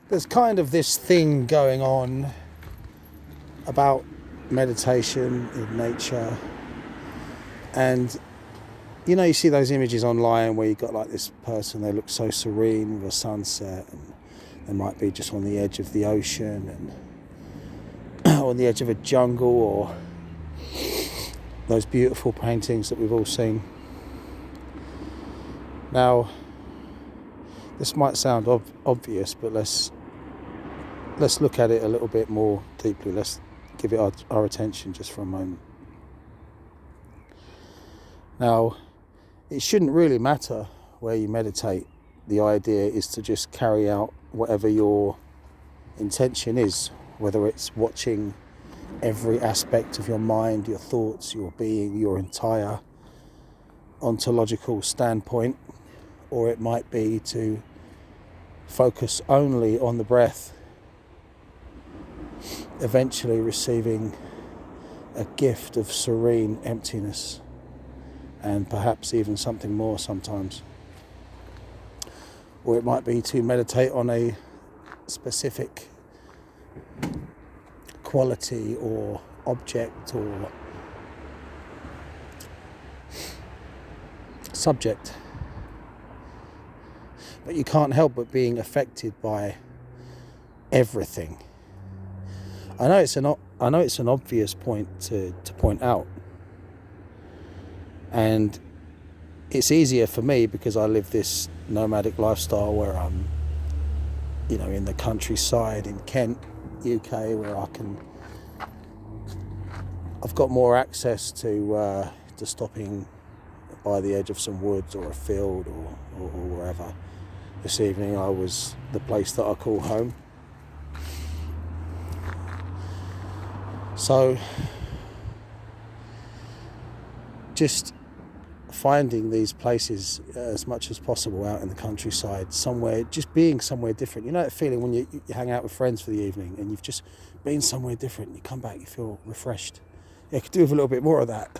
there's kind of this thing going on about meditation in nature, and you know, you see those images online where you've got like this person, they look so serene with a sunset, and they might be just on the edge of the ocean and on the edge of a jungle, or those beautiful paintings that we've all seen. Now, this might sound obvious, but let's look at it a little bit more deeply. Let's give it our attention just for a moment. Now, it shouldn't really matter where you meditate. The idea is to just carry out whatever your intention is, whether it's watching every aspect of your mind, your thoughts, your being, your entire ontological standpoint, or it might be to focus only on the breath, eventually receiving a gift of serene emptiness, and perhaps even something more sometimes. Or it might be to meditate on a specific quality or object or subject. But you can't help but being affected by everything. I know it's an obvious point to point out, and it's easier for me because I live this nomadic lifestyle where I'm, you know, in the countryside in Kent, UK, where I've got more access to stopping by the edge of some woods or a field or wherever. This evening I was the place that I call home. So just finding these places as much as possible out in the countryside, somewhere, just being somewhere different. You know that feeling when you hang out with friends for the evening and you've just been somewhere different, you come back, you feel refreshed. Yeah, could do with a little bit more of that.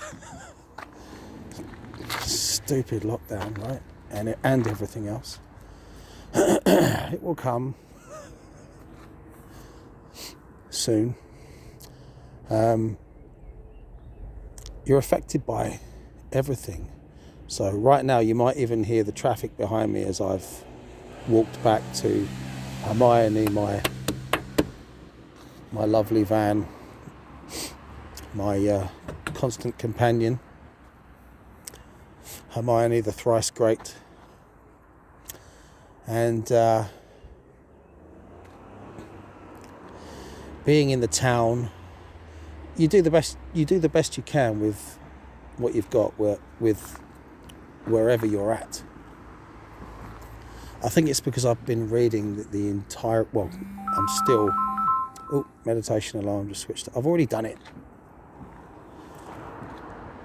Stupid lockdown, right? And everything else. It will come soon. You're affected by everything. So right now you might even hear the traffic behind me as I've walked back to Hermione, my lovely van, my constant companion, Hermione the thrice great. And being in the town, you do the best you can with what you've got, with wherever you're at. I think it's because I've been reading the entire, well, I'm still, meditation alarm just switched. I've already done it.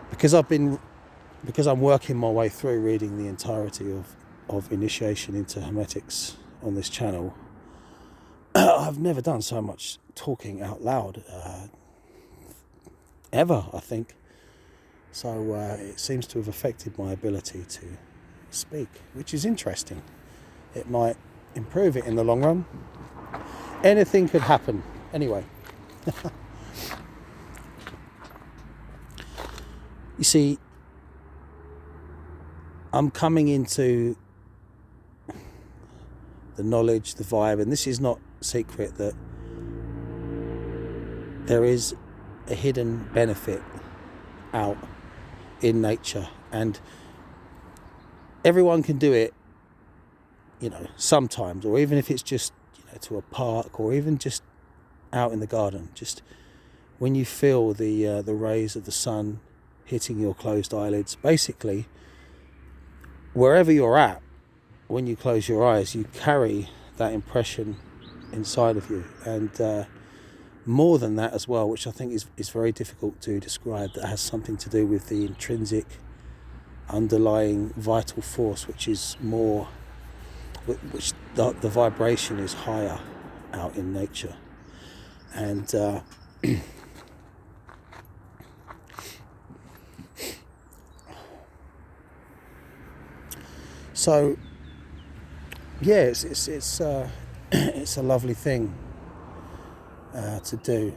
Because I'm working my way through reading the entirety of Initiation into Hermetics on this channel. I've never done so much talking out loud ever, I think. So it seems to have affected my ability to speak, which is interesting. It might improve it in the long run. Anything could happen. Anyway. You see, I'm coming into the knowledge, the vibe, and this is not secret, that there is a hidden benefit out in nature, and everyone can do it, you know, sometimes, or even if it's just, you know, to a park, or even just out in the garden, just when you feel the rays of the sun hitting your closed eyelids. Basically, wherever you're at, when you close your eyes, you carry that impression inside of you, and more than that as well, which I think is very difficult to describe, that has something to do with the intrinsic underlying vital force, which is more, which the vibration is higher out in nature. And so yeah, it's it's a lovely thing to do.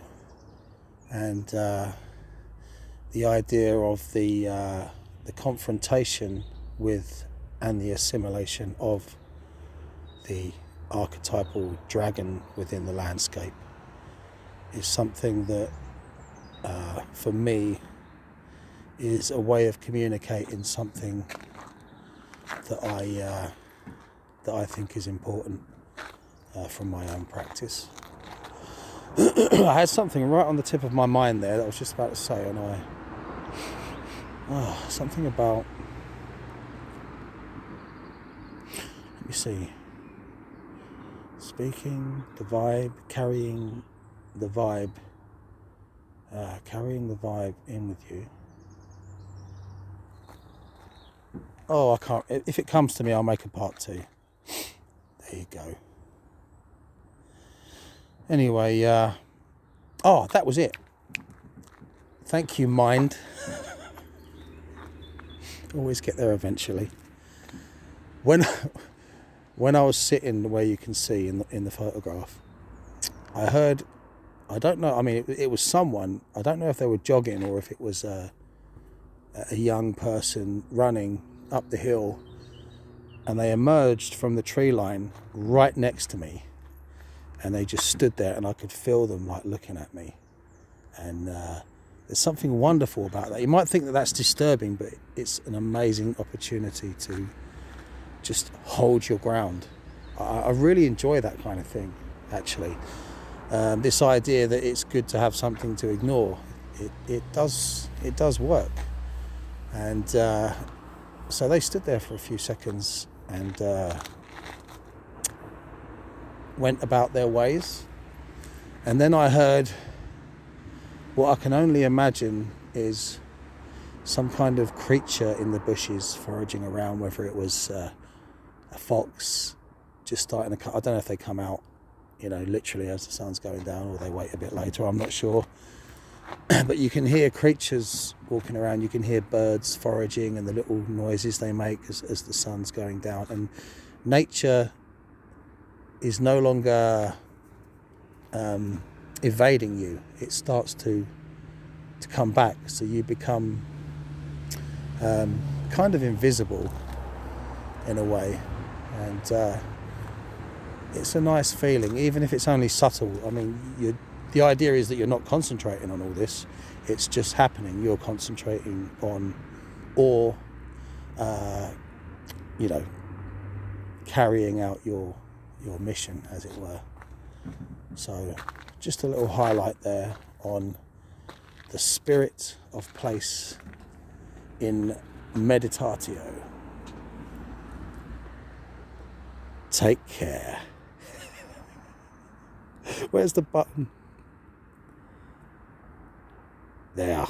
And the idea of the confrontation with and the assimilation of the archetypal dragon within the landscape is something that for me is a way of communicating something that I think is important from my own practice. I had something right on the tip of my mind there that I was just about to say, and something about, let me see, speaking the vibe, carrying the vibe in with you. I can't, if it comes to me, I'll make a part 2. There you go. Anyway, that was it. Thank you, mind. Always get there eventually. When I was sitting where you can see in the photograph, I heard, I don't know, I mean, it was someone, I don't know if they were jogging or if it was a young person running up the hill, and they emerged from the tree line right next to me, and they just stood there, and I could feel them like looking at me. And there's something wonderful about that. You might think that that's disturbing, but it's an amazing opportunity to just hold your ground. I really enjoy that kind of thing, actually. This idea that it's good to have something to ignore, it does work. And so they stood there for a few seconds and went about their ways. And then I heard what I can only imagine is some kind of creature in the bushes foraging around, whether it was a fox just starting to, I don't know if they come out, literally as the sun's going down, or they wait a bit later, I'm not sure. But you can hear creatures walking around, you can hear birds foraging and the little noises they make as the sun's going down. And nature is no longer evading you. It starts to come back, so you become kind of invisible in a way. And it's a nice feeling, even if it's only subtle. I mean, the idea is that you're not concentrating on all this, it's just happening. You're concentrating on, or carrying out your mission, as it were. So just a little highlight there on the spirit of place in meditatio. Take care. Where's the button? There.